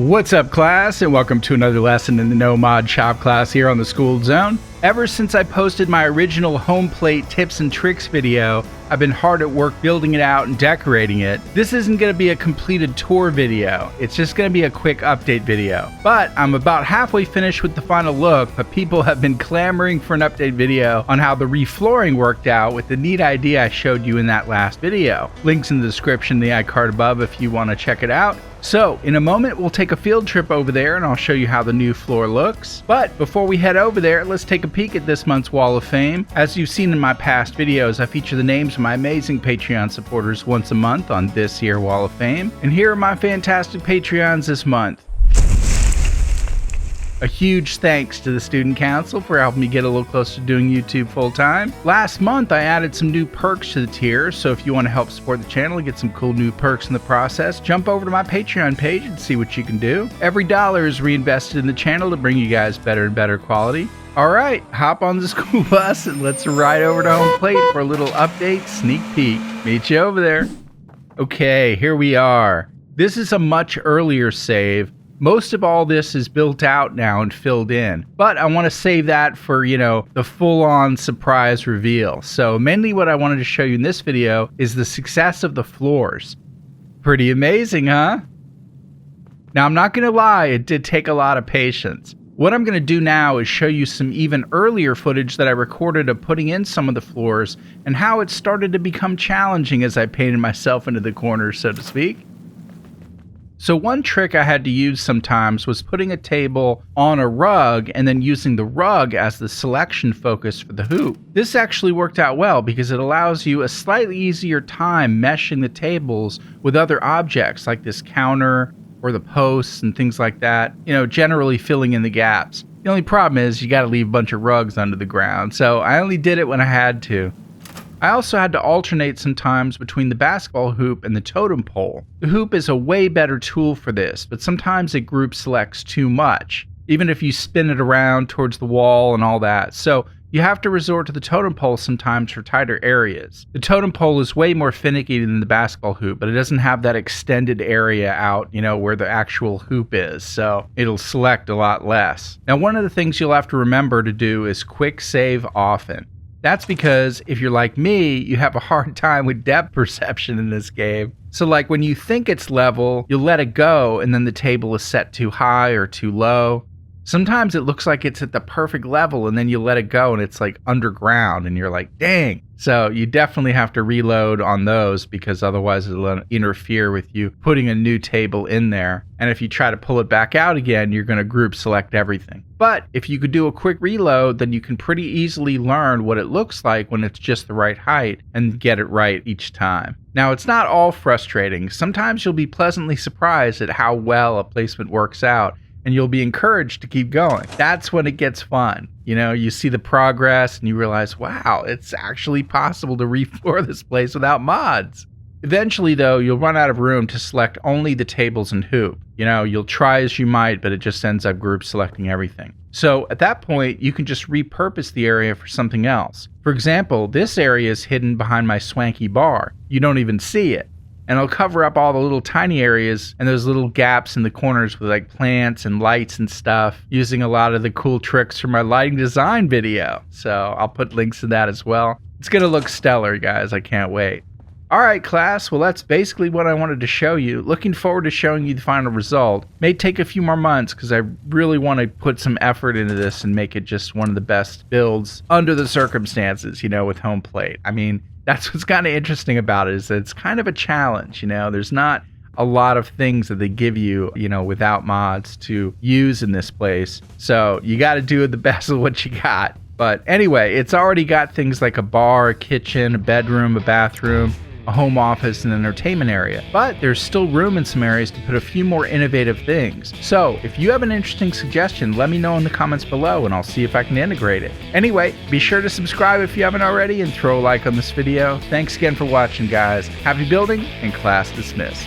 What's up, class, and welcome to another lesson in the No Mod Shop class here on the Skooled Zone. Ever since I posted my original home plate tips and tricks video, I've been hard at work building it out and decorating it. This isn't going to be a completed tour video, it's just going to be a quick update video. But I'm about halfway finished with the final look, but people have been clamoring for an update video on how the reflooring worked out with the neat idea I showed you in that last video. Links in the description, the iCard above if you want to check it out. So, in a moment, we'll take a field trip over there and I'll show you how the new floor looks. But before we head over there, let's take a peek at this month's Wall of Fame. As you've seen in my past videos, I feature the names of my amazing Patreon supporters once a month on this here Wall of Fame. And here are my fantastic Patreons this month. A huge thanks to the Student Council for helping me get a little closer to doing YouTube full time. Last month I added some new perks to the tier, so if you want to help support the channel and get some cool new perks in the process, jump over to my Patreon page and see what you can do. Every dollar is reinvested in the channel to bring you guys better and better quality. Alright, hop on the school bus and let's ride over to home plate for a little update sneak peek. Meet you over there. Okay, here we are. This is a much earlier save. Most of all this is built out now and filled in, but I want to save that for, the full-on surprise reveal. So mainly what I wanted to show you in this video is the success of the floors. Pretty amazing, huh? Now, I'm not going to lie, it did take a lot of patience. What I'm going to do now is show you some even earlier footage that I recorded of putting in some of the floors and how it started to become challenging as I painted myself into the corners, so to speak. So one trick I had to use sometimes was putting a table on a rug and then using the rug as the selection focus for the hoop. This actually worked out well because it allows you a slightly easier time meshing the tables with other objects like this counter or the posts and things like that, generally filling in the gaps. The only problem is you got to leave a bunch of rugs under the ground, so I only did it when I had to. I also had to alternate sometimes between the basketball hoop and the totem pole. The hoop is a way better tool for this, but sometimes it group selects too much, even if you spin it around towards the wall and all that. So you have to resort to the totem pole sometimes for tighter areas. The totem pole is way more finicky than the basketball hoop, but it doesn't have that extended area out, where the actual hoop is, so it'll select a lot less. Now, one of the things you'll have to remember to do is quick save often. That's because if you're like me, you have a hard time with depth perception in this game. So like when you think it's level, you'll let it go and then the table is set too high or too low. Sometimes it looks like it's at the perfect level and then you let it go and it's like underground and you're like, dang. So you definitely have to reload on those because otherwise it'll interfere with you putting a new table in there. And if you try to pull it back out again, you're going to group select everything. But if you could do a quick reload, then you can pretty easily learn what it looks like when it's just the right height and get it right each time. Now, it's not all frustrating. Sometimes you'll be pleasantly surprised at how well a placement works out, and you'll be encouraged to keep going. That's when it gets fun. You see the progress and you realize, wow, it's actually possible to refloor this place without mods. Eventually, though, you'll run out of room to select only the tables and hoop. You'll try as you might, but it just ends up group selecting everything. So at that point, you can just repurpose the area for something else. For example, this area is hidden behind my swanky bar. You don't even see it. And I'll cover up all the little tiny areas and those little gaps in the corners with like plants and lights and stuff, using a lot of the cool tricks from my lighting design video. So I'll put links to that as well. It's gonna look stellar, guys. I can't wait. Alright, class, well, that's basically what I wanted to show you. Looking forward to showing you the final result. May take a few more months because I really want to put some effort into this and make it just one of the best builds under the circumstances, with home plate. I mean, that's what's kind of interesting about it, is that it's kind of a challenge. There's not a lot of things that they give you, without mods to use in this place. So you got to do the best of what you got. But anyway, it's already got things like a bar, a kitchen, a bedroom, a bathroom, a home office, and entertainment area. But there's still room in some areas to put a few more innovative things. So if you have an interesting suggestion, let me know in the comments below and I'll see if I can integrate it. Anyway, be sure to subscribe if you haven't already and throw a like on this video. Thanks again for watching, guys. Happy building and class dismissed.